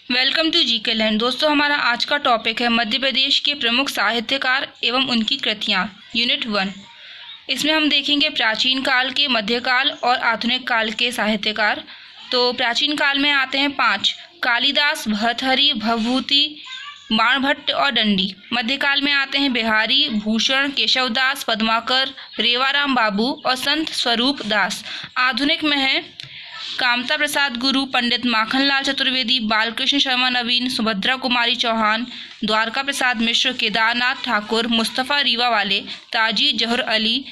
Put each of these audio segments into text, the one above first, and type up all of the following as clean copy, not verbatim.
Welcome to GK land. दोस्तों, हमारा आज का टॉपिक है मध्य प्रदेश के प्रमुख साहित्यकार एवं उनकी कृतियाँ, यूनिट 1। इसमें हम देखेंगे प्राचीन काल के, मध्यकाल और आधुनिक काल के साहित्यकार। तो प्राचीन काल में आते हैं 5: कालिदास, भर्तृहरि, भवभूति, बाणभट्ट और दंडी। मध्यकाल में आते हैं बिहारी, भूषण, केशवदास, पद्माकर, रेवाराम बाबू और संत स्वरूप दास। आधुनिक में है कामता प्रसाद गुरु, पंडित माखनलाल चतुर्वेदी, बालकृष्ण शर्मा नवीन, सुभद्रा कुमारी चौहान, द्वारका प्रसाद मिश्र, केदारनाथ ठाकुर, मुस्तफ़ा रीवा वाले, ताजी जहर अली,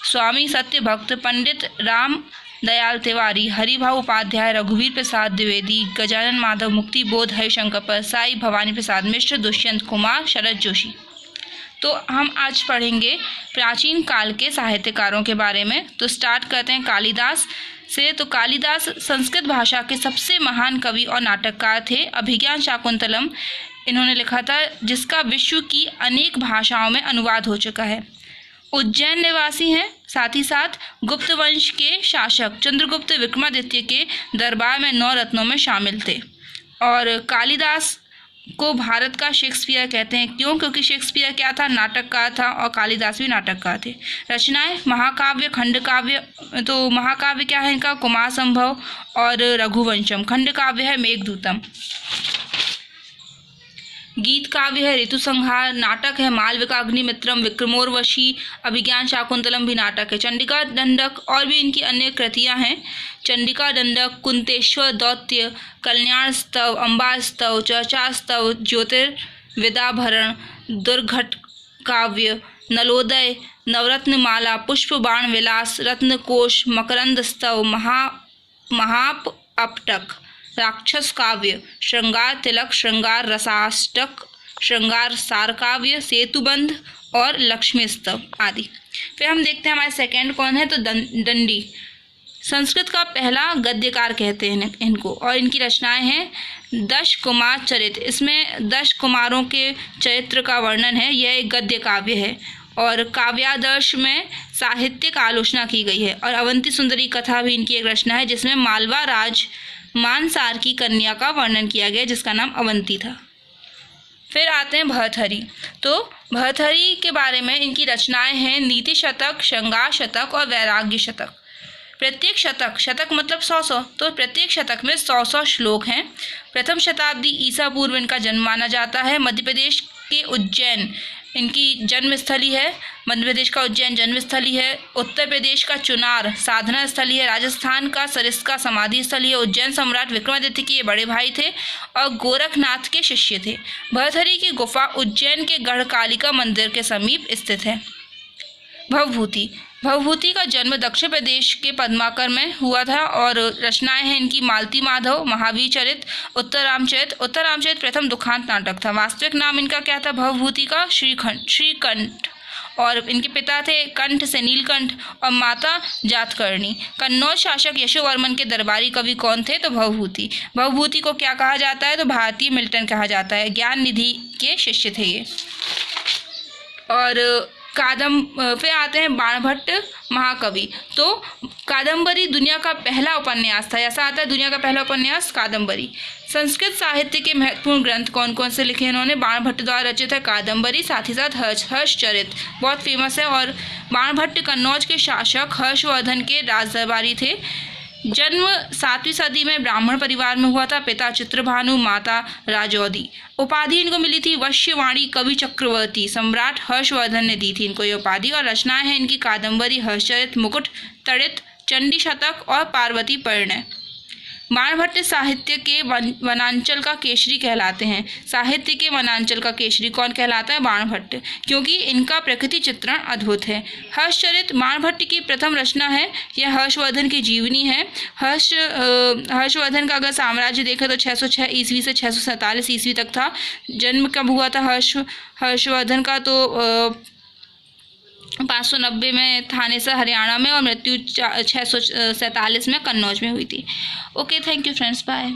स्वामी सत्य भक्त, पंडित राम दयाल तिवारी, हरिभाऊ उपाध्याय, रघुवीर प्रसाद द्विवेदी, गजानन माधव, मुक्ति बोध, हरिशंकर परसाई, भवानी प्रसाद मिश्र, दुष्यंत कुमार, शरद जोशी। तो हम आज पढ़ेंगे प्राचीन काल के साहित्यकारों के बारे में। तो स्टार्ट करते हैं कालिदास से। तो कालिदास संस्कृत भाषा के सबसे महान कवि और नाटककार थे। अभिज्ञान शाकुंतलम इन्होंने लिखा था, जिसका विश्व की अनेक भाषाओं में अनुवाद हो चुका है। उज्जैन निवासी हैं, साथ ही साथ गुप्त वंश के शासक चंद्रगुप्त विक्रमादित्य के दरबार में 9 रत्नों में शामिल थे। और कालिदास को भारत का शेक्सपियर कहते हैं। क्यों? क्योंकि शेक्सपियर क्या था? नाटककार था, और कालिदास भी नाटककार थे। रचनाएं महाकाव्य, खंडकाव्य। तो महाकाव्य क्या है इनका? कुमार संभव और रघुवंशम। खंडकाव्य है मेघदूतम। गीत काव्य है ऋतुसंहार। नाटक है मालविका अग्निमित्रम, विक्रमोर्वशी। अभिज्ञान शाकुंतलम भी नाटक है। चंडिका दंडक और भी इनकी अन्य कृतियां हैं। चंडिका दंडक, कुंतेश्वर दौत्य, कल्याण स्तव, अम्बा स्तव, चर्चा स्तव, ज्योतिर्विदाभरण, दुर्घट काव्य, नलोदय, नवरत्नमाला, पुष्प बाण विलास, रत्नकोश, मकरंद स्तव, महाप अपटक, राक्षस काव्य, श्रृंगार तिलक, श्रृंगार रसाष्टक, श्रृंगार सार काव्य, सेतुबंध और लक्ष्मी स्तव आदि। फिर हम देखते हैं हमारे सेकंड कौन है। तो दंडी संस्कृत का पहला गद्यकार कहते हैं इनको, और इनकी रचनाएं हैं 10 कुमार चरित्र। इसमें 10 कुमारों के चरित्र का वर्णन है। यह एक गद्य काव्य है, और काव्यादर्श में साहित्यिक आलोचना की गई है। और अवंती सुंदरी कथा भी इनकी एक रचना है, जिसमें मालवा राज मानसार की कन्या का वर्णन किया गया, जिसका नाम अवंती था। फिर आते हैं भर्तृहरि। तो भर्तृहरि के बारे में इनकी रचनाएं हैं नीति शतक, श्रृंगार शतक और वैराग्य शतक। प्रत्येक शतक मतलब 100, तो प्रत्येक शतक में 100 श्लोक हैं। प्रथम शताब्दी ईसा पूर्व इनका जन्म माना जाता है। मध्य प्रदेश के उज्जैन इनकी जन्मस्थली है। मध्य प्रदेश का उज्जैन जन्मस्थली है। उत्तर प्रदेश का चुनार साधना स्थली है। राजस्थान का सरिस्का समाधि स्थली है। उज्जैन सम्राट विक्रमादित्य के ये बड़े भाई थे और गोरखनाथ के शिष्य थे। भर्तृहरि की गुफा उज्जैन के गढ़कालिका मंदिर के समीप स्थित है। भवभूति का जन्म दक्षिण प्रदेश के पद्माकर में हुआ था, और रचनाएं हैं इनकी मालती माधव, महावीर चरित, उत्तरामचरित प्रथम दुखांत नाटक था। वास्तविक नाम इनका क्या था भवभूति का? श्रीकंठ। और इनके पिता थे कंठ से नीलकंठ और माता जातकर्णी। कन्नौज शासक यशोवर्मन के दरबारी कवि कौन थे? तो भवभूति को क्या कहा जाता है? तो भारतीय मिल्टन कहा जाता है। ज्ञान निधि के शिष्य थे ये। और फिर आते हैं बाणभट्ट महाकवि। तो कादम्बरी दुनिया का पहला उपन्यास था। ऐसा आता है दुनिया का पहला उपन्यास कादम्बरी। संस्कृत साहित्य के महत्वपूर्ण ग्रंथ कौन कौन से लिखे इन्होंने? बाणभट्ट द्वारा रचित है कादम्बरी, साथ ही साथ हर्षचरित बहुत फेमस है। और बाणभट्ट कन्नौज के शासक हर्षवर्धन के राजदरबारी थे। जन्म 7वीं सदी में ब्राह्मण परिवार में हुआ था। पिता चित्रभानु, माता राजौदी। उपाधि इनको मिली थी वश्यवाणी कवि चक्रवर्ती। सम्राट हर्षवर्धन ने दी थी इनको ये उपाधि। और रचनाएं हैं इनकी कादम्बरी, हर्षचरित, मुकुट तड़ित, चंडी शतक और पार्वती परिणय। बाणभट्ट साहित्य के वनांचल का केसरी कहलाते हैं। साहित्य के वनांचल का केसरी कौन कहलाता है? बाणभट्ट, क्योंकि इनका प्रकृति चित्रण अद्भुत है। हर्षचरित बाणभट्ट की प्रथम रचना है। यह हर्षवर्धन की जीवनी है। हर्षवर्धन का अगर साम्राज्य देखें तो 606 ईस्वी से 647 ईस्वी तक था। जन्म कब हुआ था हर्षवर्धन का? तो 590 में थानेसर हरियाणा में, और मृत्यु 647 में कन्नौज में हुई थी। Okay, thank you friends, bye.